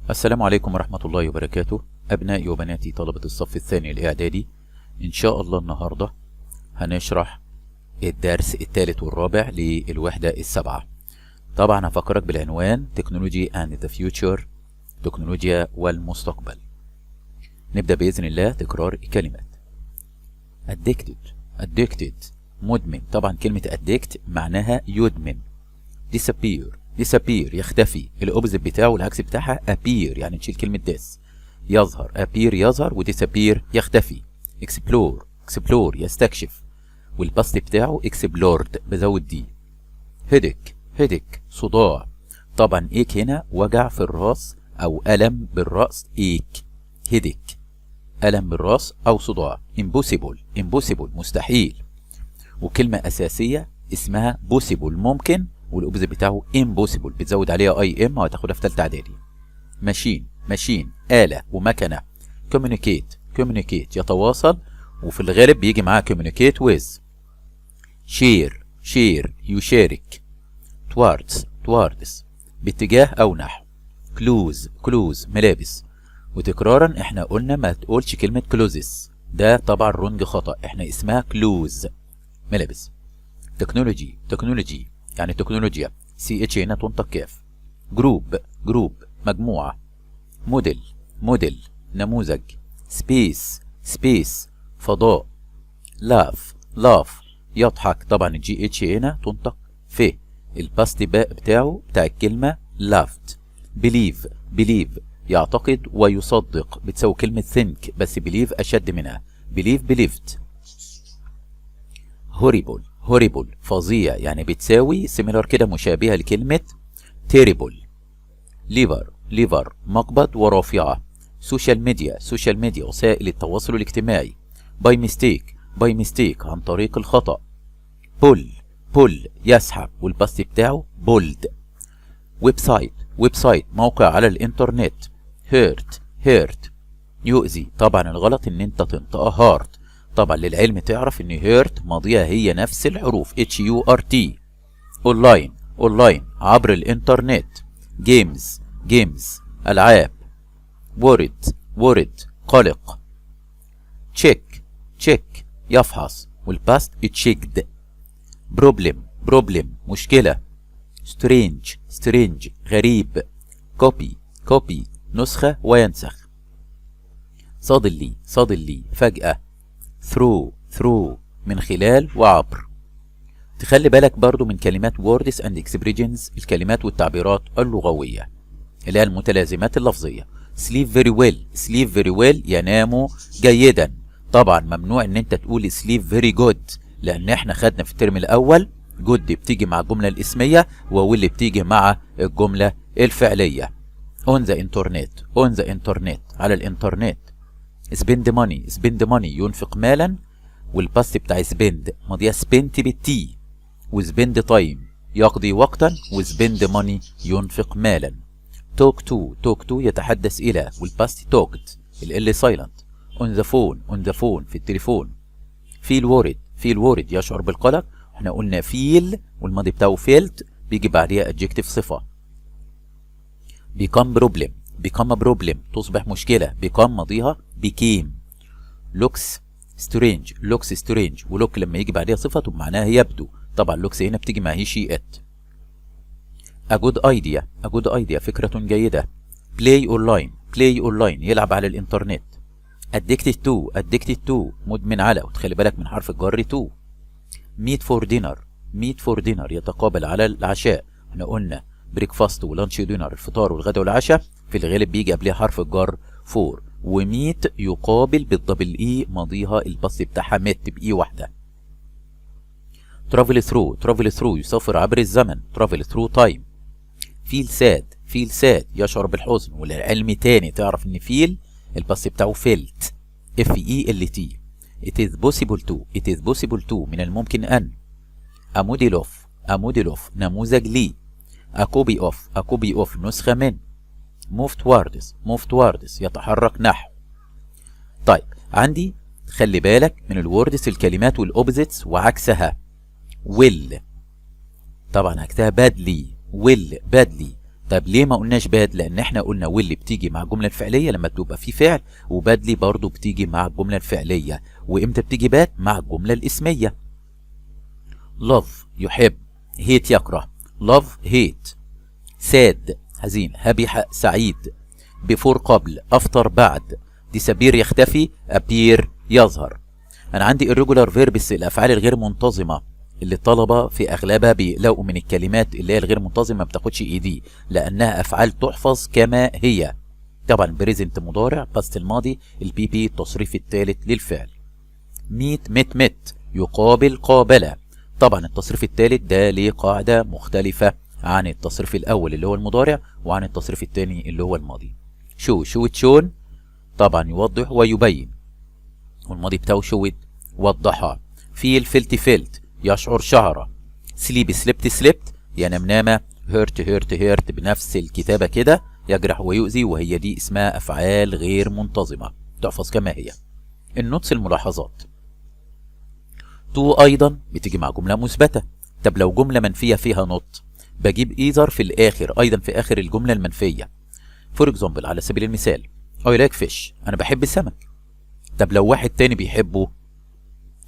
السلام عليكم ورحمة الله وبركاته. أبنائي وبناتي طلبة الصف الثاني الإعدادي، إن شاء الله النهاردة هنشرح الدرس الثالث والرابع للوحدة السابعة. طبعا هفكرك بالعنوان Technology and the Future، تكنولوجيا والمستقبل. نبدأ بإذن الله تكرار الكلمات. Addicted مدمن. طبعا كلمة addict معناها يدمن. disappear يختفي. الأوبزيت بتاعه العكس بتاعها appear، يعني نشيل كلمة this. يظهر appear يظهر، و disappear يختفي. explore يستكشف، والباست بتاعه explored بزود دي. headache صداع. طبعا ايك هنا وجع في الراس او ألم بالرأس. headache ألم بالراس او صداع. impossible مستحيل. وكلمة أساسية اسمها possible ممكن، والاوبزيت بتاعه impossible بتزود عليها اي ام وهتاخدها في ثالثه اعدادي. ماشين آلة ومكنة. communicate يتواصل، وفي الغالب بيجي معاه communicate with. share يشارك. towards باتجاه او نحو. clothes ملابس. وتكرارا احنا قلنا ما تقولش كلمة clothes، ده طبعا رونج خطأ، احنا اسمها clothes ملابس. تكنولوجي يعني تكنولوجيا. CH هنا تنطق كاف. جروب مجموعة. موديل نموذج. سبيس فضاء. لاف يضحك. طبعا GH هنا تنطق ف. الباست بتاعه بتاع الكلمة laughed. believe يعتقد ويصدق، بتساوي كلمة think بس believe أشد منها. believed. horrible فظيع، يعني بتساوي similar كده مشابهة لكلمة terrible. lever مقبض ورافعة. social media وسائل التواصل الاجتماعي. by mistake عن طريق الخطأ. pull يسحب، والباست بتاعه pulled. ويب سايت موقع على الانترنت. hurt يؤذي. طبعا الغلط ان انت تنطقها هارت. طبعا للعلم تعرف ان هيرت ماضيها هي نفس الحروف HURT. اونلاين عبر الانترنت. جيمز العاب. worried قلق. تشيك يفحص، والباست تشيكد. بروبلم مشكلة. سترينج غريب. كوبي نسخة وينسخ. suddenly فجأة. through من خلال وعبر. تخلي بالك برضو من كلمات words and expressions، الكلمات والتعبيرات اللغوية اللي هي المتلازمات اللفظية. sleep very well ينام جيدا. طبعا ممنوع ان انت تقول sleep very good، لان احنا خدنا في الترم الاول good بتيجي مع الجملة الاسمية، وويل بتيجي مع الجملة الفعلية. on the internet على الانترنت. spend money ينفق مالا، والباست بتاع spend ماضيها spent بالتي. وspend time يقضي وقتا، وspend money ينفق مالا. talk to يتحدث إلى، والباست talked ال silent. on the phone في التليفون. feel worried يشعر بالقلق، احنا قلنا feel والماضي بتاعه felt بيجي بعديها adjective صفة. become problem تصبح مشكلة. become ماضيها became. looks strange ولوك لما يجي بعدها صفة معناها يبدو. طبعا looks هنا بتيجي مع he she it. a good idea فكرة جيدة. play online يلعب على الانترنت. addicted to مدمن على، وتخلي بالك من حرف الجر to. meet for dinner يتقابل على العشاء. احنا قلنا بريكفاست ولانش دينر الفطار والغداء والعشاء، في الغالب بيجي قبلها حرف الجر فور. وميت يقابل بالدبل اي ماضيها الباص بتاعها مت باي واحده. travel through يسافر عبر الزمن. travel through time. feel sad يشعر بالحزن، والعلم تاني تعرف ان feel الباص بتاعه felt FELT. it is possible to من الممكن ان. a model of نموذج لي. a copy of نسخة من. move towards يتحرك نحو. طيب عندي خلي بالك من الوردز الكلمات والاوبزيتس وعكسها. will طبعا هكتبها badly طب ليه ما قلناش باد؟ لان احنا قلنا واللي بتيجي مع الجمله الفعليه لما بتبقى في فعل، وبادلي برضو بتيجي مع الجمله الفعليه. وامتى بتيجي باد؟ مع الجمله الاسميه. love يحب، hate يكره. love hate. sad حزين، happy سعيد. before قبل، after بعد. disappear يختفي، appear يظهر. انا عندي irregular verbs الافعال الغير منتظمه اللي الطلبه في اغلبها بيقلقوا من الكلمات اللي هي الغير منتظمه ما بتاخدش اي دي لانها افعال تحفظ كما هي. طبعا بريزنت مضارع، باست الماضي، البي بي التصريف الثالث للفعل. ميت مت مت يقابل قابله. طبعا التصريف الثالث ده ليه قاعده مختلفه عن التصريف الاول اللي هو المضارع وعن التصريف الثاني اللي هو الماضي. شو شون طبعا يوضح ويبين، والماضي بتاعه شوت وضحها. فيل فلت فلت يشعر شعره. سليب سلبت سلبت ينام نام. هيرت بنفس الكتابه كده، يجرح ويؤذي، وهي دي اسمها افعال غير منتظمه تحفظ كما هي. النوتس الملاحظات. تو ايضا بتيجي مع جمله مثبته. طب لو جمله منفيه فيها نوت بجيب ايذر في الاخر، ايضا في اخر الجمله المنفيه. فور اكزامبل على سبيل المثال I like fish انا بحب السمك. طب لو واحد تاني بيحبه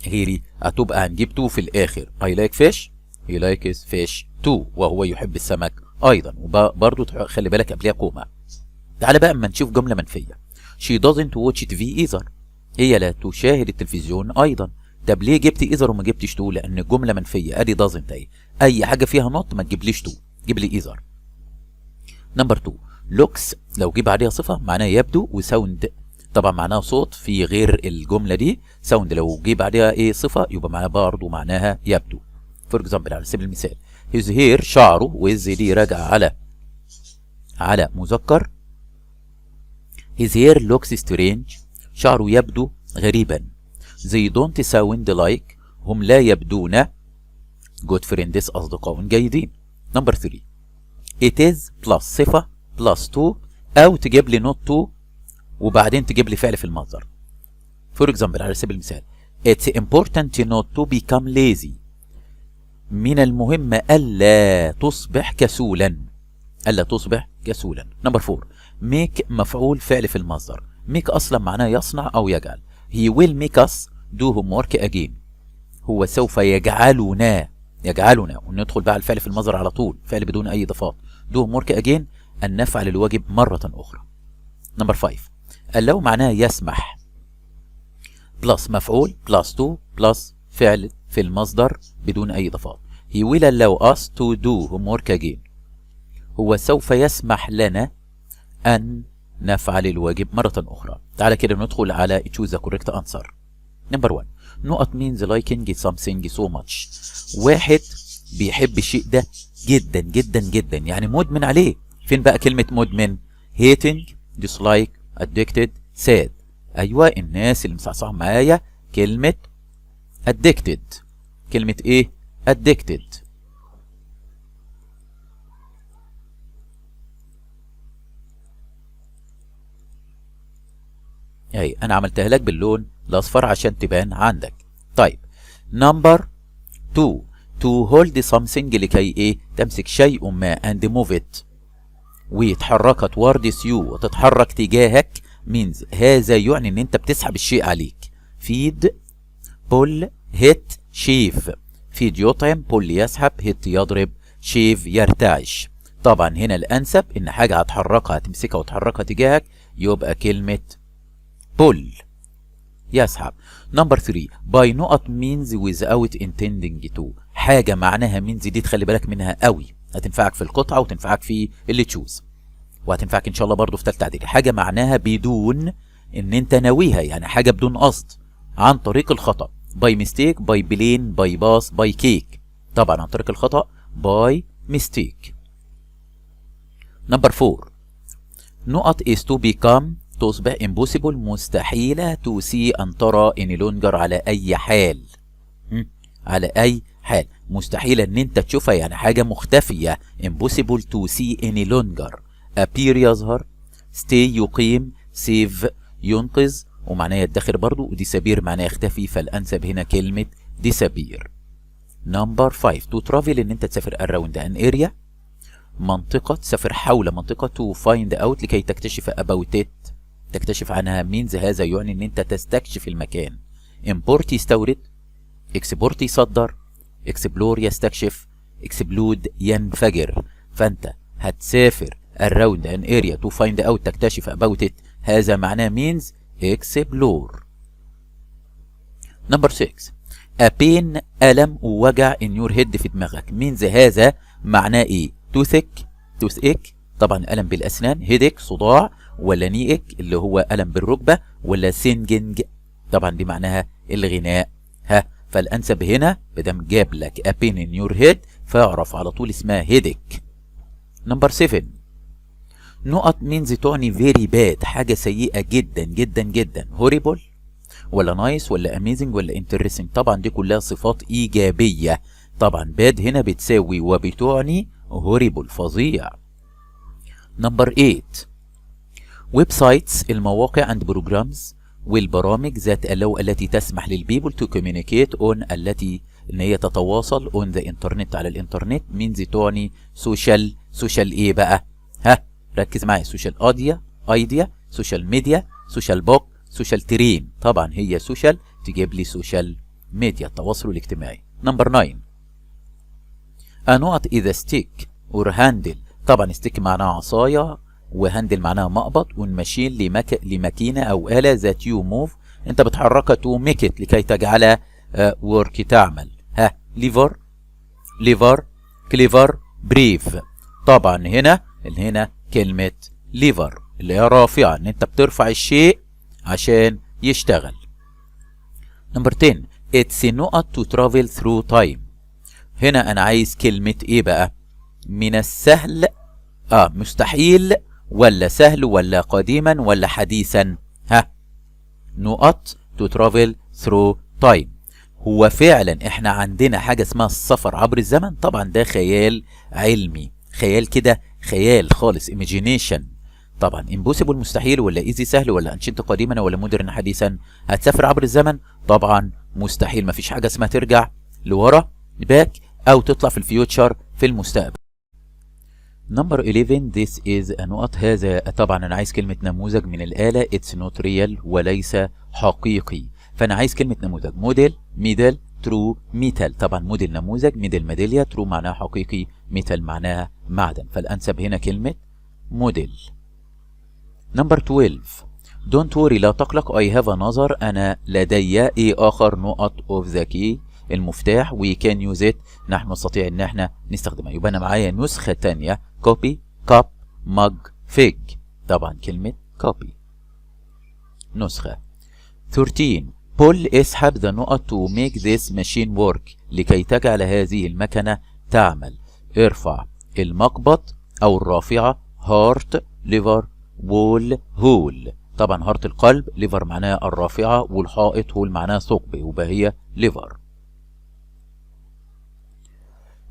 غيري هتبقى هنجيب تو في الاخر. I like fish he likes fish too وهو يحب السمك ايضا، وبرضه خلي بالك قبلها كوما. تعالى بقى اما نشوف جمله منفيه. she doesn't watch TV either هي لا تشاهد التلفزيون ايضا. طب ليه جبت either وما جبتش تو؟ لان الجمله منفيه ادي doesn't اهي، اي حاجه فيها نوت ما تجيبليش تو، جيب لي either. نمبر 2 looks لو جيب عليها صفه معناها يبدو، وساوند طبعا معناها صوت في غير الجمله دي. ساوند لو جيب عليها ايه صفه يبقى معناها برضه معناها يبدو. فور اكزامبل على سبيل المثال his hair شعره، وhis دي راجع على مذكر. his hair looks strange شعره يبدو غريبا. they don't sound like هم لا يبدون good friends اصدقاء جيدين. نمبر 3 it is plus صفه plus to او تجيب لي not to وبعدين تجيب لي فعل في المصدر. فور اكزامبل على سبيل المثال it's important not to become lazy من المهم ألا تصبح كسولا. ألا تصبح كسولا. نمبر 4 make مفعول فعل في المصدر. make أصلا معناه يصنع أو يجعل. he will make us do homework again هو سوف يجعلنا وندخل بقى الفعل في المصدر على طول، فعل بدون أي إضافات. do homework again أن نفعل الواجب مرة أخرى. نمبر 5 allow معناه يسمح بلس مفعول بلس to بلس فعل في المصدر بدون أي إضافات. he will allow us to do homework again هو سوف يسمح لنا أن نفعل الواجب مرة أخرى. تعالى كده ندخل على choose the correct answer. نمبر 1 نقط means liking something so much واحد بيحب الشيء ده جدا جدا جدا يعني مدمن عليه. فين بقى كلمة مدمن؟ hating dislike addicted sad. أيوة الناس اللي مصحصحة معايا كلمة addicted. كلمة ايه؟ addicted. اهي انا عملتها لك باللون الاصفر عشان تبان عندك. طيب نمبر 2 to hold something لكي ايه؟ تمسك شيء ما and move it ويتحرك towards you وتتحرك تجاهك means هذا يعني ان انت بتسحب الشيء عليك. feed pull hit shave. feed يطعم، pull يسحب، hit يضرب، shave يرتعش. طبعا هنا الانسب ان حاجه هتحركها هتمسكها وتحركها تجاهك يبقى كلمه pull يسحب. نمبر 3 by نقط means without intending to حاجه معناها means دي تخلي بالك منها قوي، هتنفعك في القطعه وتنفعك في اللي تشوز وهتنفعك ان شاء الله برضو في ثالثه اعدادي. حاجه معناها بدون ان انت ناويها يعني حاجه بدون قصد عن طريق الخطا. by mistake by plane by bus by cake طبعا عن طريق الخطا by mistake. نمبر 4 نقط is to become تصبح impossible مستحيلة to see أن ترى any longer على أي حال. على أي حال مستحيلة أن أنت تشوفها يعني حاجة مختفية. impossible to see any longer. appear يظهر، stay يقيم، save ينقذ ومعناه يدخر برضو، disappear معناه يختفي، فالأنسب هنا كلمة disappear. نمبر 5 to travel أن أنت تسافر around an area منطقة، تسافر حول منطقة to find out لكي تكتشف about it، تكتشف عنها means هذا يعني ان انت تستكشف المكان. import يستورد، export يصدر، explore يستكشف، explode ينفجر. فانت هتسافر around an area to find out تكتشف about it، هذا معناه means explore. number 6 a pain ألم ووجع in your head في دماغك means هذا معناه ايه؟ toothache طبعا ألم بالأسنان، headache صداع، ولا knee اللي هو ألم بالركبة، ولا singing طبعا دي معناها الغناء. ها فالأنسب هنا بدم جاب لك a pain in your head فاعرف على طول اسمها headache. number 7 نقط means تعني very bad حاجة سيئة جدا جدا جدا، horrible ولا نايس ولا اميزنج ولا انترستنج، طبعا دي كلها صفات ايجابيه. طبعا باد هنا بتساوي وبتعني هوريبل فظيع. نمبر 8 ويب سايتس المواقع اند بروجرامز والبرامج ذات التي تسمح للبيبل تو كوميونيكيت اون التي ان هي تتواصل اون ذا انترنت على الانترنت مينز تعني سوشيال ايه بقى؟ ها ركز معايا، سوشيال ايديا سوشيال ميديا سوشيال بوك سوشيال ترين، طبعا هي سوشيال تجيب لي سوشيال ميديا التواصل الاجتماعي. نمبر 9 نقط اذا ستيك اور هاندل، طبعا ستيك معناها عصايه وهاندل معناها مقبض، والماشين لماكينه او اله ذات يو موف انت بتحركها تو ميك ات لكي تجعلها ورك تعمل. ها ليفر كليفر بريف، طبعا هنا كلمه ليفر اللي هي رافعه ان انت بترفع الشيء عشان يشتغل. نمبر 10 it's نقط to travel through time، هنا انا عايز كلمة ايه بقى؟ من السهل مستحيل ولا سهل ولا قديما ولا حديثا؟ ها نقط to travel through time، هو فعلا احنا عندنا حاجة اسمها السفر عبر الزمن، طبعا ده خيال علمي، خيال كده خيال خالص imagination. طبعا امبوسيبل مستحيل ولا ايزي سهل ولا انشنت قديما ولا مودرن حديثا؟ هتسافر عبر الزمن طبعا مستحيل، مفيش حاجه اسمها ترجع لورا باك او تطلع في الفيوتشر في المستقبل. نمبر 11 this is نقط هذا، طبعا انا عايز كلمه نموذج من الاله it's not real وليس حقيقي، فانا عايز كلمه نموذج موديل ميدل ترو ميتال، طبعا موديل نموذج ميدل ميداليه ترو معناها حقيقي ميتال معناها معدن، فالانسب هنا كلمه موديل. نمبر 12 don't worry لا تقلق I have another أنا لدي ايه آخر نقط of the key المفتاح we can use it نحن نستطيع ان احنا نستخدمها، يبقى انا معايا نسخة تانية copy cup mug fig، طبعا كلمة copy نسخة. 13 pull اسحب the نقط to make this machine work لكي تجعل هذه المكنة تعمل، ارفع المقبض او الرافعة heart liver وول هول، طبعا هارت القلب، ليفر معناها الرافعه، والحائط هول معناها ثقب، يبقى هي ليفر.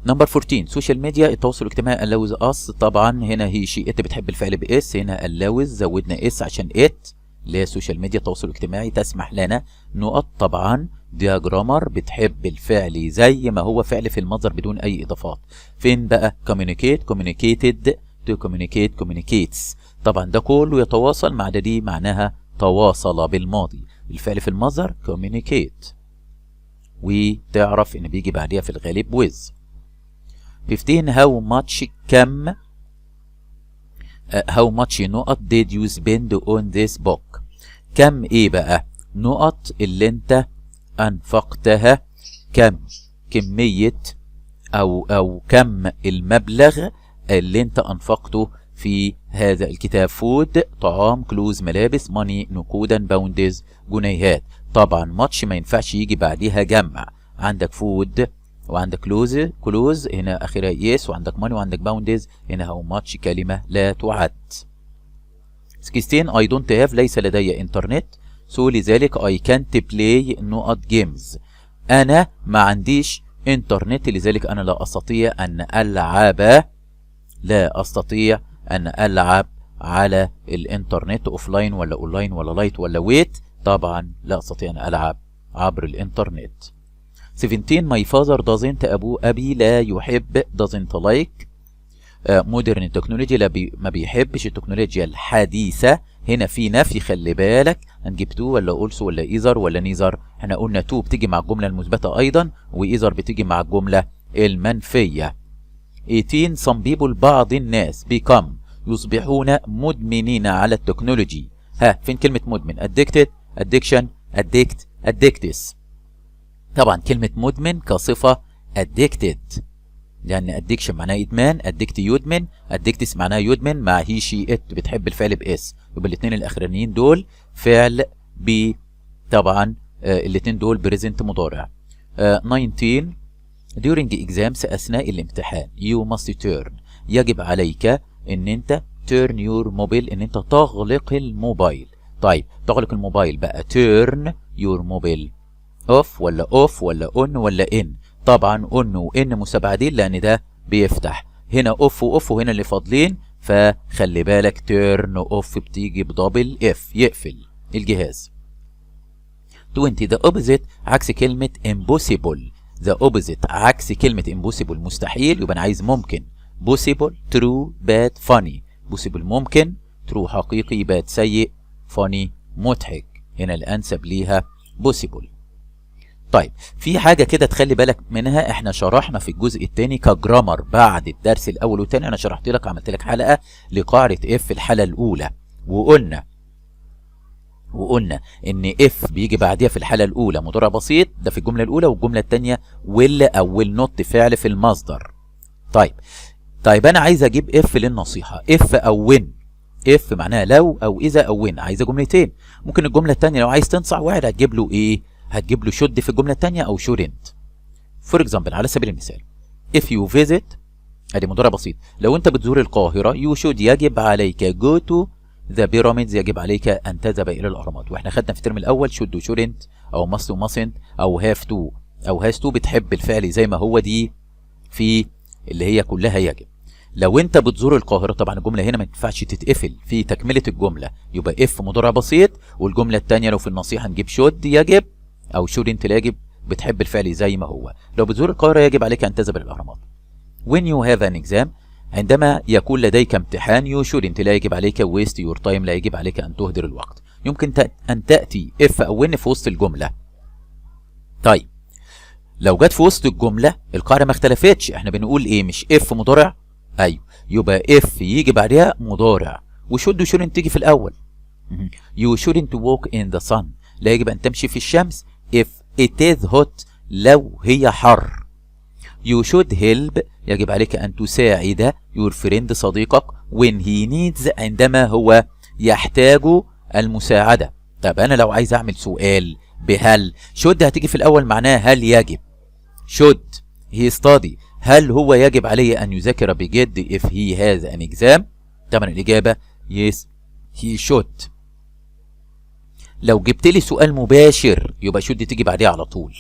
نمبر 14 سوشيال ميديا التواصل الاجتماعي allows us، طبعا هنا هي شيء ات بتحب الفعل باس، هنا allows زودنا اس عشان ات اللي هي السوشيال ميديا التواصل الاجتماعي تسمح لنا نقط، طبعا دياجرامر بتحب الفعل زي ما هو فعل في المصدر بدون اي اضافات. فين بقى؟ communicate communicated to communicate communicates، طبعا ده كله يتواصل مع ده دي معناها تواصل بالماضي، الفعل في المصدر communicate وتعرف ان بيجي بعديها في الغالب with. 15 how much كم how much نقط did you spend on this book، كم ايه بقى؟ نقط اللي انت انفقتها، كم كمية او كم المبلغ اللي انت انفقته في هذا الكتاب. فود طعام، كلوز ملابس، ماني نقودا، باوندز جنيهات، طبعا ماتش ما ينفعش يجي بعديها جمع، عندك فود وعندك كلوز هنا اخرها يس، وعندك ماني وعندك باوندز هنا هاو ماتش كلمه لا تعد. 16 I don't have ليس لدي انترنت، سو لذلك I can't play نقط جيمز، انا ما عنديش انترنت لذلك انا لا استطيع ان العب على الانترنت اوفلاين ولا اونلاين ولا لايت ولا ويت، طبعا لا استطيع ان العب عبر الانترنت. 17 my father doesn't ابي لا يحب doesn't like مودرن تكنولوجي ما بيحبش التكنولوجيا الحديثة. هنا في نفي، خلي بالك، هنجيب تو ولا اولسو ولا ايذر ولا نيذر؟ احنا قلنا تو بتيجي مع الجملة المثبتة ايضا، وايذر بتيجي مع الجملة المنفية. 18 some people بعض الناس become يصبحون مدمنين على التكنولوجي. ها فين كلمة مدمن؟ addicted addiction addict addictus. طبعا كلمة مدمن كصفة addicted، لأن addiction معناها إدمان، addict يدمن، addictus معناها يدمن مع هي شي ات بتحب الفعل بإس، يبقى الاتنين الأخرانيين دول فعل ب. طبعا الاتنين دول بريزنت مضارع. 19 during exams أثناء الامتحان you must turn يجب عليك إن أنت turn your mobile إن أنت تغلق الموبايل. طيب تغلق الموبايل بقى turn your mobile off ولا off ولا on ولا in؟ طبعا on وin مسابعدين لأن ده بيفتح، هنا off وoff وهنا اللي فاضلين، فخلي بالك turn off بتيجي بدبل اف يقفل الجهاز. 20 the opposite عكس كلمة impossible. the opposite عكس كلمة impossible مستحيل، يبقى أنا عايز ممكن. possible true bad funny. possible ممكن، true حقيقي، bad سيء، funny مضحك. هنا الأنسب ليها possible. طيب في حاجة كده تخلي بالك منها، احنا شرحنا في الجزء الثاني كجرامر بعد الدرس الأول والثاني، أنا شرحت لك، عملت لك حلقة لقاعدة اف الحالة الأولى، وقلنا ان اف بيجي بعديها في الحالة الأولى مضارع بسيط، ده في الجملة الأولى، والجملة الثانية will أو will not فعل في المصدر. طيب أنا عايز أجيب اف للنصيحة، اف أو when. اف معناها لو أو إذا أو when، عايزة جملتين. ممكن الجملة الثانية لو عايز تنصح واحد هتجيب له إيه؟ هتجيب له should في الجملة الثانية أو shouldn't. فور اكزامبل، على سبيل المثال if you visit، ادي مضارع بسيط، لو انت بتزور القاهرة you should يجب عليك go to the pyramids يجب عليك ان تذهب الى الاهرامات. واحنا خدنا في الترم الاول should و shouldn't او must و mustn't او have to او has to بتحب الفعل زي ما هو، دي في اللي هي كلها يجب. لو انت بتزور القاهرة، طبعا الجملة هنا ما ينفعش تتقفل في تكملة الجملة، يبقى if مضارع بسيط، والجملة الثانية لو في النصيحة نجيب should يجب او shouldn't لا يجب، بتحب الفعل زي ما هو. لو بتزور القاهرة يجب عليك ان تذهب الى الاهرامات. when you have an exam عندما يكون لديك امتحان you shouldn't لا يجب عليك waste your time لا يجب عليك ان تهدر الوقت. يمكن ان تأتي if او when في وسط الجملة. طيب لو جت في وسط الجملة القاعدة ما اختلفتش، احنا بنقول ايه؟ مش if مضارع؟ ايوه، يبقى if يجي بعدها مضارع، وشود وشouldn't تيجي في الاول. you shouldn't walk in the sun لا يجب ان تمشي في الشمس if it is hot لو هي حر. you should help يجب عليك ان تساعد your friend صديقك when he needs عندما هو يحتاج المساعدة. طب انا لو عايز اعمل سؤال بهل، should هتيجي في الاول معناها هل يجب. should he study هل هو يجب عليه ان يذاكر بجد if he has an exam؟ طبعا الاجابة yes he should. لو جبت لي سؤال مباشر يبقى should تيجي بعدها على طول.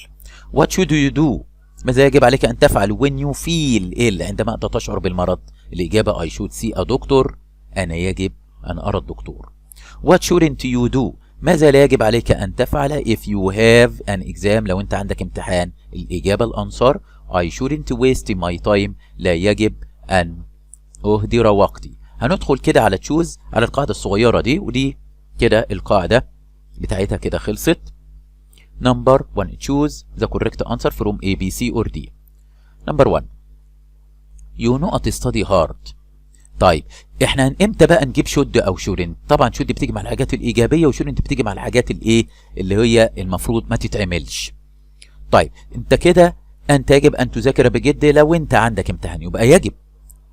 what should you do ماذا يجب عليك ان تفعل when you feel ill عندما انت تشعر بالمرض؟ الاجابة I should see a doctor انا يجب ان ارى الدكتور. what shouldn't you do ماذا لا يجب عليك ان تفعل if you have an exam لو انت عندك امتحان؟ الاجابة الانصار I shouldn't waste my time لا يجب ان اهدر وقتي. هندخل كده على تشوز على القاعدة الصغيرة دي، ودي كده القاعدة بتاعتها كده خلصت. نمبر 1 choose the correct answer from A B C or D. نمبر 1 you not study hard. طيب احنا امتى بقى نجيب should او shouldn't؟ طبعا should بتيجي مع الحاجات الايجابيه وshouldn't بتيجي مع الحاجات الايه اللي هي المفروض ما تتعملش. طيب انت كده انت يجب ان تذاكر بجد لو انت عندك امتحان يبقى يجب.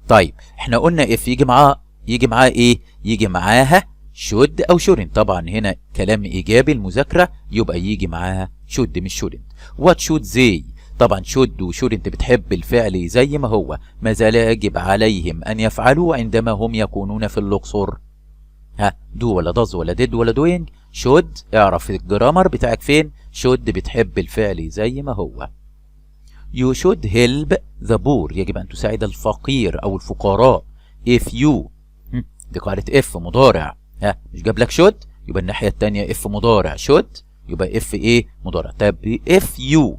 طيب احنا قلنا if يجي معاه ايه؟ يجي معاها should او shouldn't. طبعا هنا كلام ايجابي المذاكره يبقى يجي معاها should مش shouldn't. what should they طبعا should و shouldn't بتحب الفعل زي ما هو، ماذا لا يجب عليهم ان يفعلوا عندما هم يكونون في الاقصر؟ ها do ولا does ولا did ولا doing؟ should اعرف الجرامر بتاعك فين. should بتحب الفعل زي ما هو. you should help the poor يجب ان تساعد الفقير او الفقراء. if you دي قاعدة if مضارع، ها مش جاب لك should يبقى الناحية التانية if مضارع should يبقى if ايه؟ مضارع. طب if you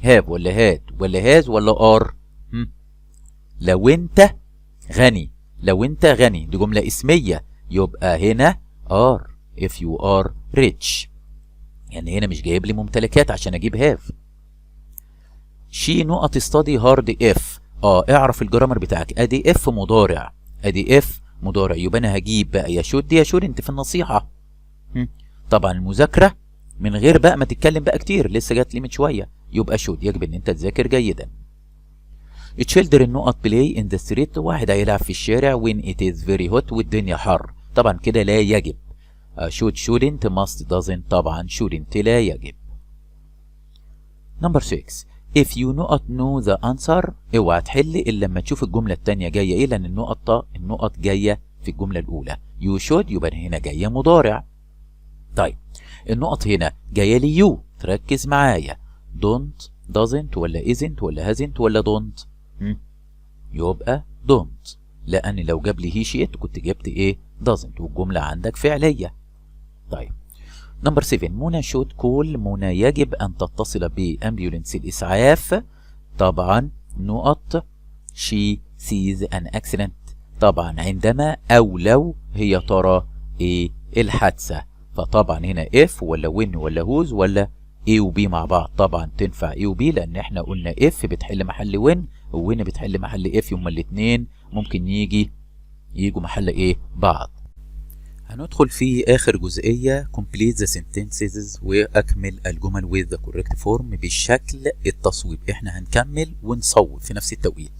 have ولا had ولا has ولا are؟ لو انت غني، لو انت غني، دي جملة اسمية، يبقى هنا are if you are rich. يعني هنا مش جايب لي ممتلكات عشان اجيب have. she نقط study hard if. اعرف الجرامر بتاعك، ادي if مضارع، ادي if مضارع، يبقى انا هجيب بقى يا should يا should انت في النصيحة. طبعا المذاكرة من غير بقى ما تتكلم بقى كتير، لسه جات لي من شوية، يبقى should يجب ان انت تذاكر جيدا. children نقط play in the street. واحد هيلعب في الشارع when it is very hot والدنيا حر. طبعا كده لا يجب. should shouldn't must doesn't. طبعا shouldn't لا يجب. number 6 if you نقط know the answer. اوعى تحل الا لما تشوف الجملة التانية جاية ايه، لان النقط جاية في الجملة الاولى. you should يبقى هنا جاية مضارع. طيب النقط هنا جاية لي you، تركز معايا. don't doesn't ولا isn't ولا hasn't ولا don't؟ يبقى don't، لأن لو جاب لي هي شيت كنت جبت إيه؟ doesn't، والجملة عندك فعلية. طيب نمبر 7 منى should call. منى يجب أن تتصل بأمبيولنس الإسعاف. طبعا نقط she sees an accident. طبعا عندما أو لو هي ترى إيه؟ الحادثة. فطبعا هنا if ولا when ولا whose ولا A و B مع بعض. طبعا تنفع A و B لأن احنا قلنا if بتحل محل when و when بتحل محل if، هما الاتنين ممكن يجوا محل ايه؟ بعض. هندخل في آخر جزئية complete the sentences وأكمل الجمل with the correct form بالشكل التصويب. احنا هنكمل ونصوب في نفس التوقيت.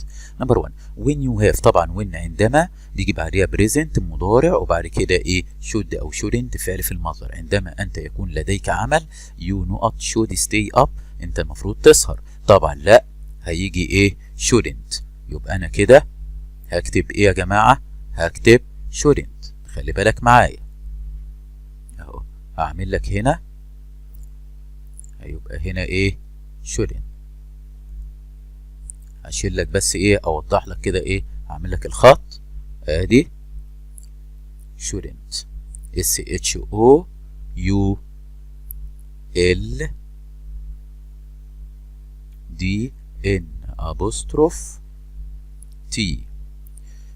نمبر 1 when you have. طبعا when عندما بيجي بعدها present مضارع، وبعد كده ايه؟ should أو shouldn't فعل في المصدر. عندما أنت يكون لديك عمل you نقط should stay up. أنت المفروض تسهر. طبعا لا، هيجي ايه؟ shouldn't. يبقى أنا كده هكتب ايه يا جماعة؟ هكتب shouldn't. خلي بالك معايا اهو، هعمل لك هنا، هيبقى هنا ايه؟ shouldn't. هشيل لك بس ايه؟ اوضح لك كده ايه؟ هعمل لك الخط ادي shouldn't SHOULDNT.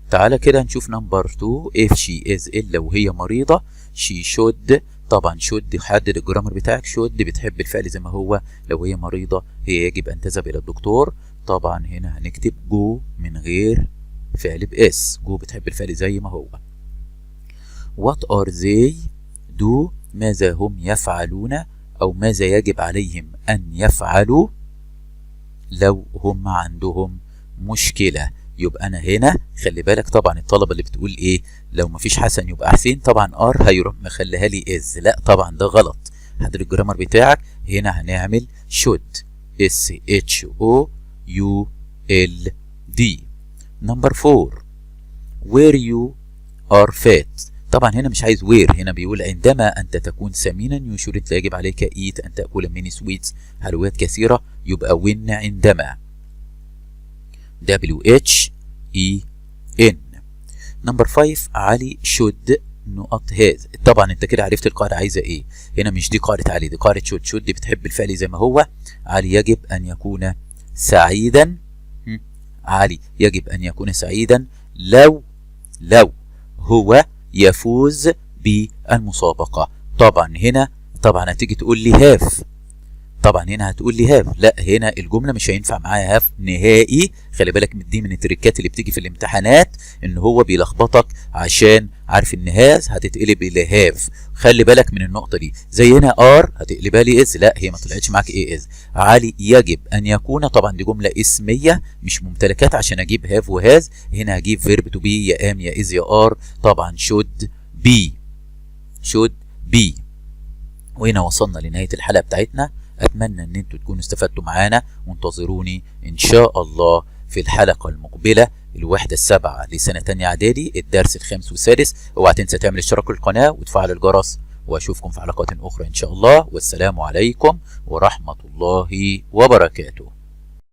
تعالى كده نشوف نمبر 2 if she is ill. لو هي مريضة she should. طبعا should حدد الجرامر بتاعك. should بتحب الفعل زي ما هو، لو هي مريضة هي يجب أن تذهب إلى الدكتور. طبعا هنا هنكتب go من غير فعل بإس. go بتحب الفعل زي ما هو. what are they do. ماذا هم يفعلون أو ماذا يجب عليهم أن يفعلوا لو هم عندهم مشكلة. يبقى أنا هنا خلي بالك، طبعا الطلبة اللي بتقول إيه لو مفيش حسن يبقى حسين، طبعا ار هيروح مخليها لي إز. لا طبعا ده غلط. حدد الجرامر بتاعك. هنا هنعمل should SHOULD. نمبر 4 where you are fat. طبعا هنا مش عايز where، هنا بيقول عندما أنت تكون سمينا you shouldn't لا يجب عليك eat أن تأكل many sweets حلويات كثيرة. يبقى when عندما WHEN. نمبر 5 علي should نقط has. طبعا انت كده عرفت القاعدة عايزة ايه. هنا مش دي قاعدة علي، دي قاعدة should. should بتحب الفعل زي ما هو. علي يجب ان يكون سعيدا. علي يجب ان يكون سعيدا لو هو يفوز بالمسابقة. طبعا هنا طبعا هتيجي تقول لي have. طبعا هنا هتقول لي هاف. لا هنا الجمله مش هينفع معايا هاف نهائي. خلي بالك دي من التريكات اللي بتيجي في الامتحانات، ان هو بيلخبطك عشان عارف ان هاز هتتقلب الى هاف. خلي بالك من النقطه دي. زي هنا ار هتقلبها لي از. لا هي ما طلعتش معاك ايه از. علي يجب ان يكون. طبعا دي جمله اسميه مش ممتلكات عشان اجيب هاف وهاز. هنا هجيب فيرب تو بي يا ام يا از يا ار. طبعا should be. وهنا وصلنا لنهايه الحلقه بتاعتنا. أتمنى أن انتوا تكونوا استفدتوا معانا، وانتظروني إن شاء الله في الحلقة المقبلة الوحدة السابعة لسنة تانية إعدادي الدرس الخامس والسادس. اوعى تنسى تعمل اشتراك للقناة وتفعل الجرس، وأشوفكم في حلقات أخرى إن شاء الله. والسلام عليكم ورحمة الله وبركاته.